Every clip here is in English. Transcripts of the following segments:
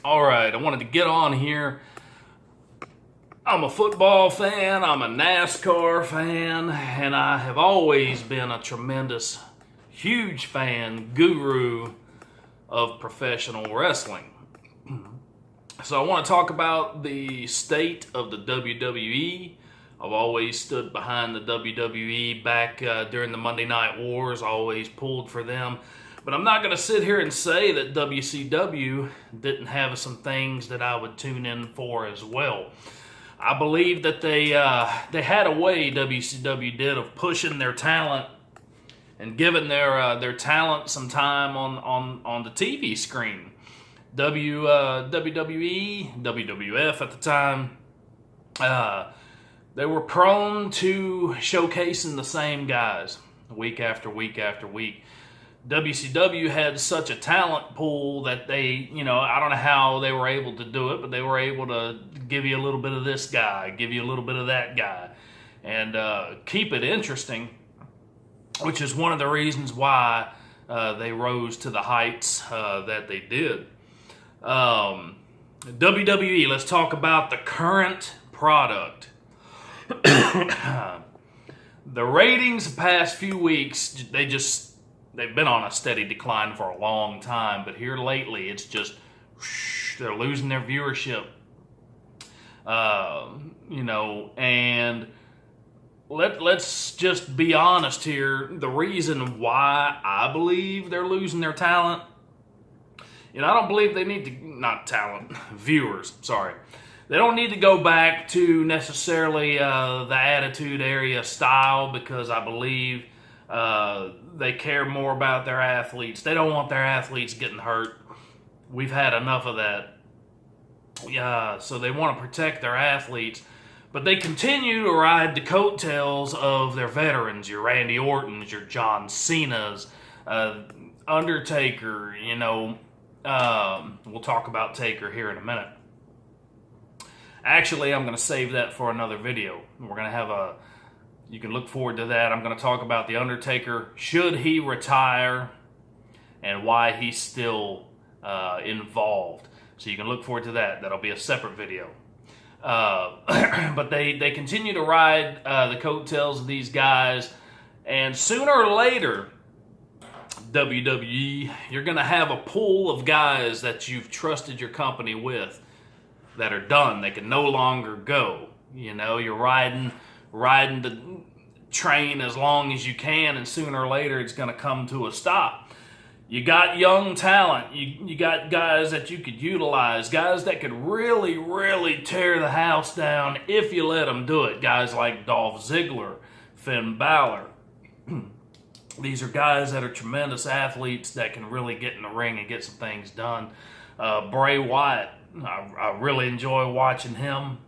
All right, I wanted to get on here. I'm a football fan, I'm a NASCAR fan, and I have always been a tremendous, huge fan, guru of professional wrestling. So I want to talk about the state of the WWE. I've always stood behind the WWE back during the Monday Night Wars, always pulled for them. But I'm not going to sit here and say that WCW didn't have some things that I would tune in for as well. I believe that they had a way, WCW did, of pushing their talent and giving their talent some time on the TV screen. WWE, WWF at the time, they were prone to showcasing the same guys week after week after week. WCW had such a talent pool that they, I don't know how they were able to do it, but they were able to give you a little bit of this guy, give you a little bit of that guy, and keep it interesting, which is one of the reasons why they rose to the heights that they did. WWE, let's talk about the current product. The ratings the past few weeks, they've been on a steady decline for a long time, but here lately it's just they're losing their viewership. And let's just be honest here. The reason why I believe they're losing their talent, I don't believe they need to, not talent, viewers, sorry. They don't need to go back to necessarily the Attitude Era style, because I believe they care more about their athletes. They don't want their athletes getting hurt. We've had enough of that. So they want to protect their athletes. But they continue to ride the coattails of their veterans, your Randy Ortons, your John Cenas, Undertaker, we'll talk about Taker here in a minute. Actually, I'm going to save that for another video. We're going to have you can look forward to that. I'm going to talk about The Undertaker. Should he retire and why he's still involved? So you can look forward to that. That'll be a separate video. But they continue to ride the coattails of these guys. And sooner or later, WWE, you're going to have a pool of guys that you've trusted your company with that are done. They can no longer go. You're riding the train as long as you can, and sooner or later it's going to come to a stop. You got young talent. You got guys that you could utilize, guys that could really, really tear the house down if you let them do it. Guys like Dolph Ziggler, Finn Balor. These are guys that are tremendous athletes that can really get in the ring and get some things done. Bray Wyatt, I really enjoy watching him.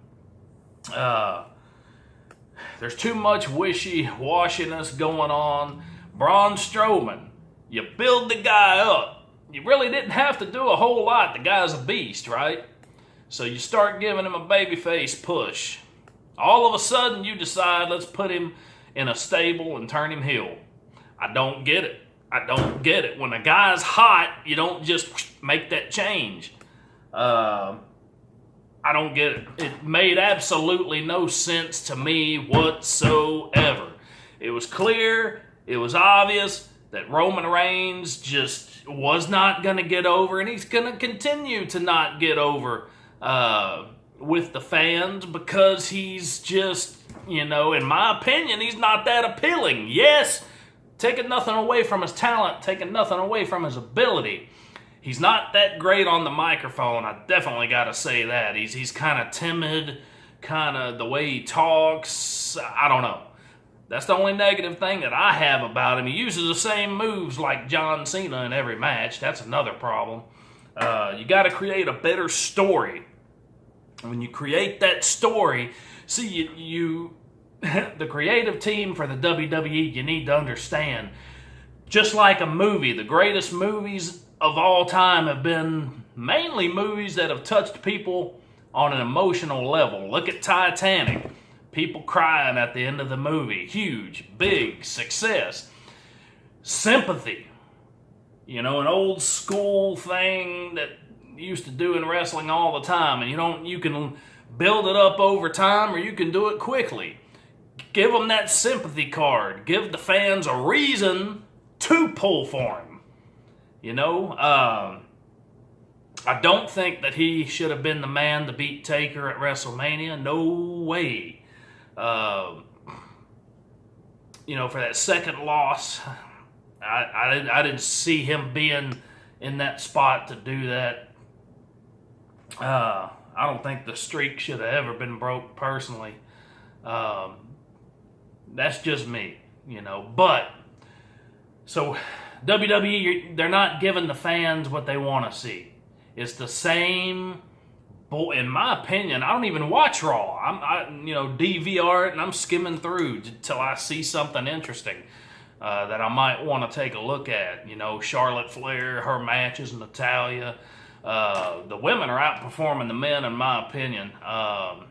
There's too much wishy-washiness going on. Braun Strowman, you build the guy up. You really didn't have to do a whole lot. The guy's a beast, right? So you start giving him a babyface push. All of a sudden you decide, let's put him in a stable and turn him heel. I don't get it. When a guy's hot, you don't just make that change. I don't get it. It made absolutely no sense to me whatsoever. It was clear, it was obvious that Roman Reigns just was not going to get over, and he's going to continue to not get over with the fans, because he's just, in my opinion, he's not that appealing. Yes, taking nothing away from his talent, taking nothing away from his ability. He's not that great on the microphone. I definitely got to say that. He's kind of timid, kind of the way he talks. I don't know. That's the only negative thing that I have about him. He uses the same moves like John Cena in every match. That's another problem. You got to create a better story. When you create that story, see, you the creative team for the WWE, you need to understand, just like a movie, the greatest movies of all time have been mainly movies that have touched people on an emotional level. Look at Titanic. People crying at the end of the movie. Huge, big success. Sympathy. An old school thing that used to do in wrestling all the time. And you can build it up over time, or you can do it quickly. Give them that sympathy card. Give the fans a reason to pull for him. I don't think that he should have been the man to beat Taker at WrestleMania. No way. For that second loss, I didn't see him being in that spot to do that. I don't think the streak should have ever been broke personally. That's just me, But, so WWE, they're not giving the fans what they want to see. It's the same, in my opinion. I don't even watch Raw. I DVR it and I'm skimming through till I see something interesting that I might want to take a look at. Charlotte Flair, her matches, Natalya. The women are outperforming the men, in my opinion. I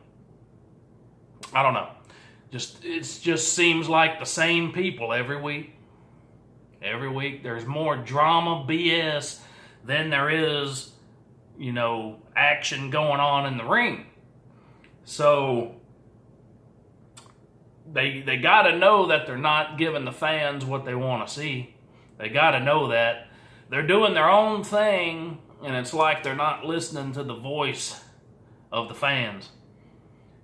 don't know. It just seems like the same people every week. Every week there's more drama, BS, than there is, action going on in the ring. So they got to know that they're not giving the fans what they want to see. They got to know that. They're doing their own thing, and it's like they're not listening to the voice of the fans.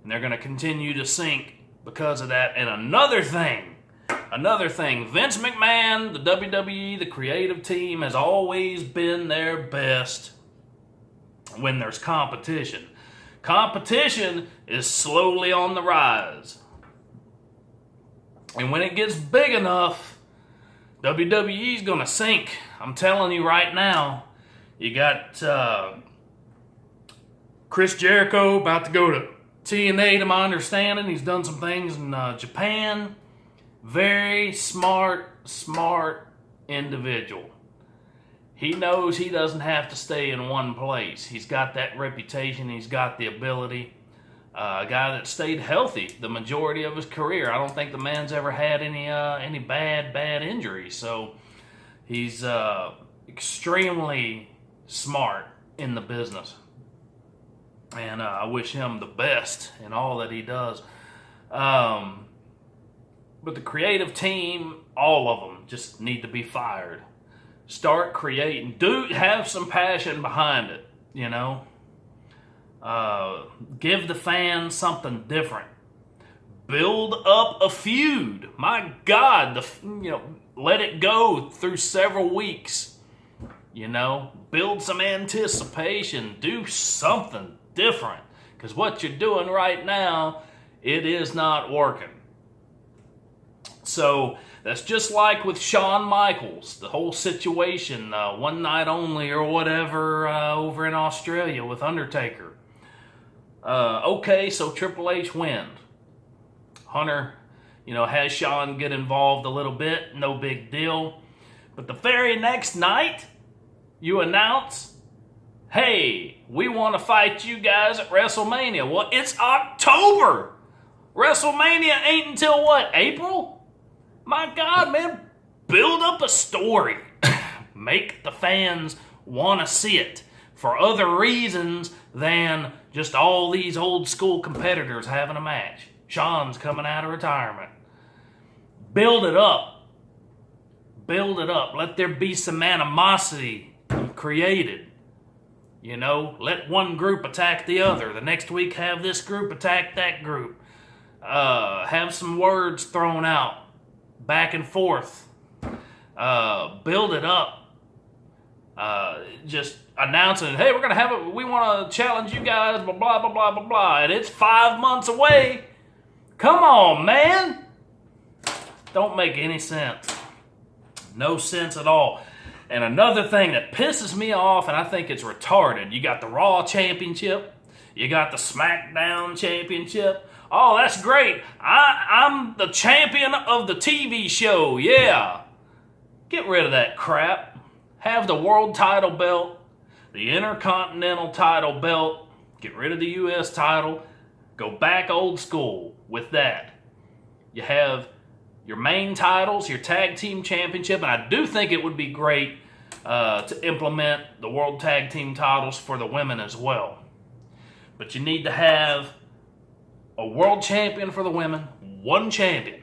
And they're going to continue to sink because of that. And another thing, Vince McMahon, the WWE, the creative team has always been their best when there's competition. Competition is slowly on the rise. And when it gets big enough, WWE's going to sink. I'm telling you right now. You got Chris Jericho about to go to TNA, to my understanding. He's done some things in Japan. Very smart individual. He knows he doesn't have to stay in one place. He's got that reputation. He's got the ability. A guy that stayed healthy the majority of his career. I don't think the man's ever had any bad injuries. So he's extremely smart in the business. And I wish him the best in all that he does. But the creative team, all of them, just need to be fired. Start creating. Have some passion behind it, Give the fans something different. Build up a feud. My God, let it go through several weeks. Build some anticipation. Do something different. Because what you're doing right now, it is not working. So that's just like with Shawn Michaels, the whole situation, one night only or whatever over in Australia with Undertaker. Okay, so Triple H wins. Hunter, has Shawn get involved a little bit, no big deal. But the very next night, you announce, hey, we want to fight you guys at WrestleMania. Well, it's October. WrestleMania ain't until what, April? My God, man, build up a story. Make the fans want to see it for other reasons than just all these old school competitors having a match. Shawn's coming out of retirement. Build it up. Build it up. Let there be some animosity created. Let one group attack the other. The next week have this group attack that group. Have some words thrown out. Back and forth. Build it up. Just announcing, hey, we're going to have it. We want to challenge you guys, blah, blah, blah, blah, blah, blah. And it's 5 months away. Come on, man. Don't make any sense. No sense at all. And another thing that pisses me off, and I think it's retarded, you got the Raw Championship. You got the SmackDown Championship. Oh, that's great. I'm the champion of the TV show. Yeah. Get rid of that crap. Have the world title belt, the Intercontinental title belt. Get rid of the U.S. title. Go back old school with that. You have your main titles, your tag team championship, and I do think it would be great to implement the World Tag Team titles for the women as well. But you need to have a world champion for the women, one champion.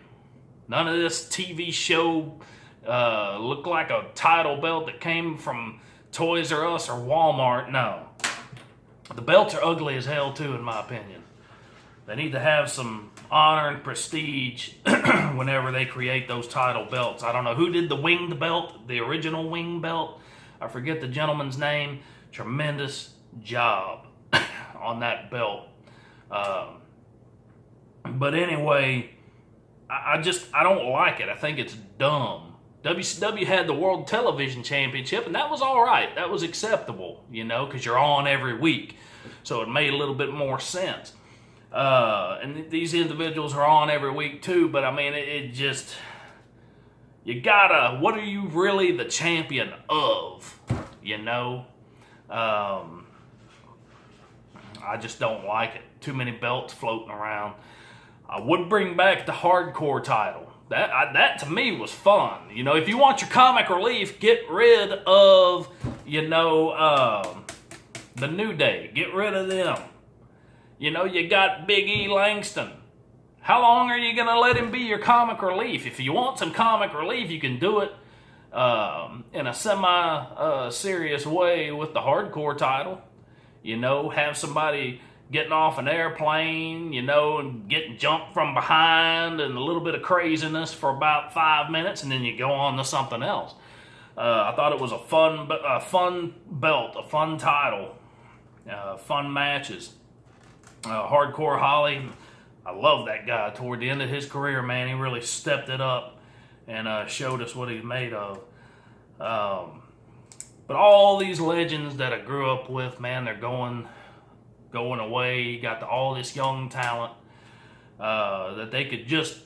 None of this TV show look like a title belt that came from Toys R Us or Walmart. No. The belts are ugly as hell too, in my opinion. They need to have some honor and prestige whenever they create those title belts. I don't know who did the winged belt, the original wing belt. I forget the gentleman's name. Tremendous job on that belt. But anyway, I don't like it. I think it's dumb. WCW had the World Television Championship, and that was all right. That was acceptable, because you're on every week. So it made a little bit more sense. And these individuals are on every week too, but I mean, it just, you gotta, what are you really the champion of, I just don't like it. Too many belts floating around. I would bring back the hardcore title. That to me was fun. If you want your comic relief, get rid of, the New Day. Get rid of them. You got Big E Langston. How long are you going to let him be your comic relief? If you want some comic relief, you can do it in a semi-serious way with the hardcore title. Have somebody getting off an airplane, and getting jumped from behind and a little bit of craziness for about 5 minutes, and then you go on to something else. I thought it was a fun belt, a fun title, fun matches. Hardcore Holly, I love that guy. Toward the end of his career, man, he really stepped it up and showed us what he's made of. But all these legends that I grew up with, man, they're going away. You got all this young talent that they could just,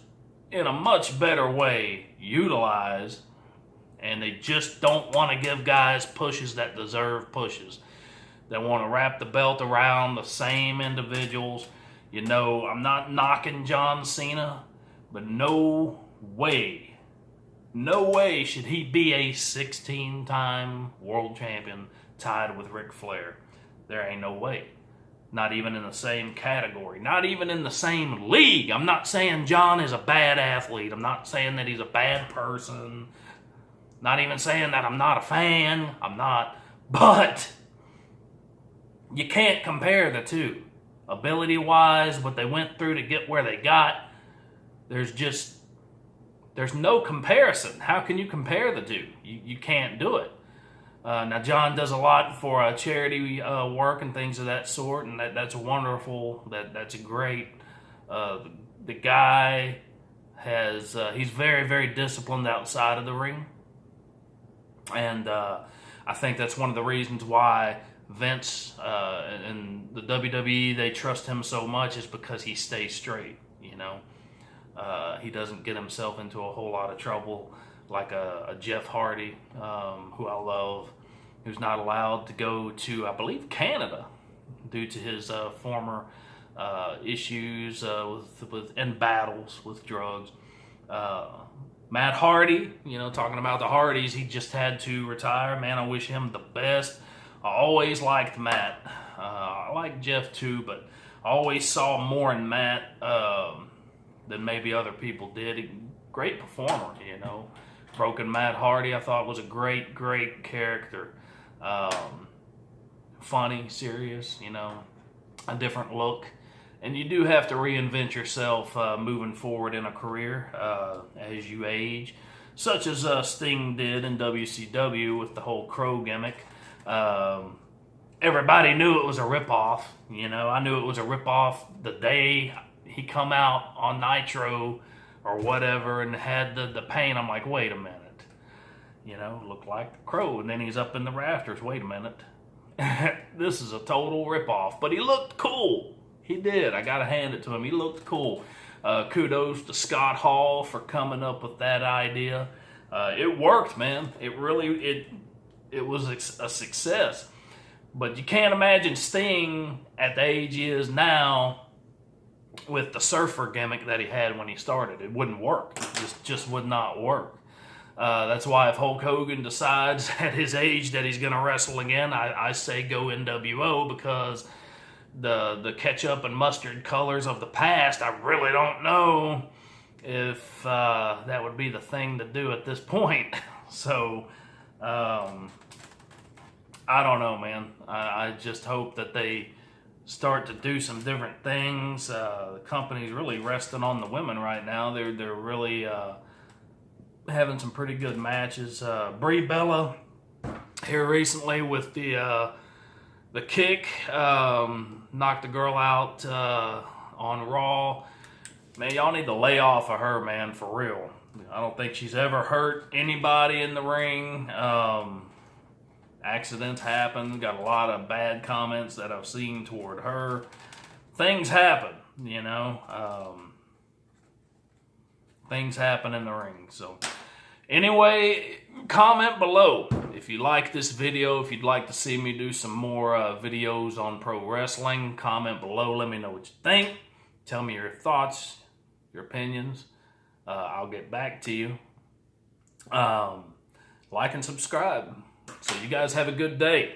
in a much better way, utilize, and they just don't want to give guys pushes that deserve pushes. They want to wrap the belt around the same individuals. I'm not knocking John Cena, but no way should he be a 16-time world champion tied with Ric Flair. There ain't no way. Not even in the same category. Not even in the same league. I'm not saying John is a bad athlete. I'm not saying that he's a bad person. Not even saying that I'm not a fan. I'm not. But you can't compare the two. Ability-wise, what they went through to get where they got, there's no comparison. How can you compare the two? You can't do it. Now, John does a lot for charity work and things of that sort, and that's wonderful. That's great. The guy he's very, very disciplined outside of the ring. And I think that's one of the reasons why Vince and the WWE, they trust him so much, is because he stays straight, He doesn't get himself into a whole lot of trouble like a Jeff Hardy, who I love, who's not allowed to go to, I believe, Canada due to his former issues in battles with drugs. Matt Hardy, talking about the Hardys, he just had to retire. Man, I wish him the best. I always liked Matt. I like Jeff too, but I always saw more in Matt than maybe other people did. Great performer, Broken Matt Hardy, I thought, was a great, great character. Funny, serious, a different look. And you do have to reinvent yourself moving forward in a career as you age, such as Sting did in WCW with the whole Crow gimmick. Everybody knew it was a ripoff. I knew it was a ripoff the day he come out on Nitro or whatever and had the paint. I'm like, wait a minute. Looked like the Crow, and then he's up in the rafters. Wait a minute. This is a total ripoff. But he looked cool. He did. I got to hand it to him. He looked cool. Kudos to Scott Hall for coming up with that idea. It worked, man. It really, it was a success. But you can't imagine Sting at the age he is now with the surfer gimmick that he had when he started. It wouldn't work. It just would not work. That's why if Hulk Hogan decides at his age that he's going to wrestle again, I say go NWO, because the ketchup and mustard colors of the past, I really don't know if that would be the thing to do at this point. So, I don't know, man. I just hope that they start to do some different things. The company's really resting on the women right now. They're really having some pretty good matches. Brie Bella here recently with the kick, knocked the girl out on Raw. Man, y'all need to lay off of her, man, for real. I don't think she's ever hurt anybody in the ring. Accidents happen. Got a lot of bad comments that I've seen toward her. Things happen, you know. Things happen in the ring. So, anyway, comment below if you like this video. If you'd like to see me do some more videos on pro wrestling, comment below. Let me know what you think. Tell me your thoughts, your opinions. I'll get back to you. Like and subscribe. So you guys have a good day.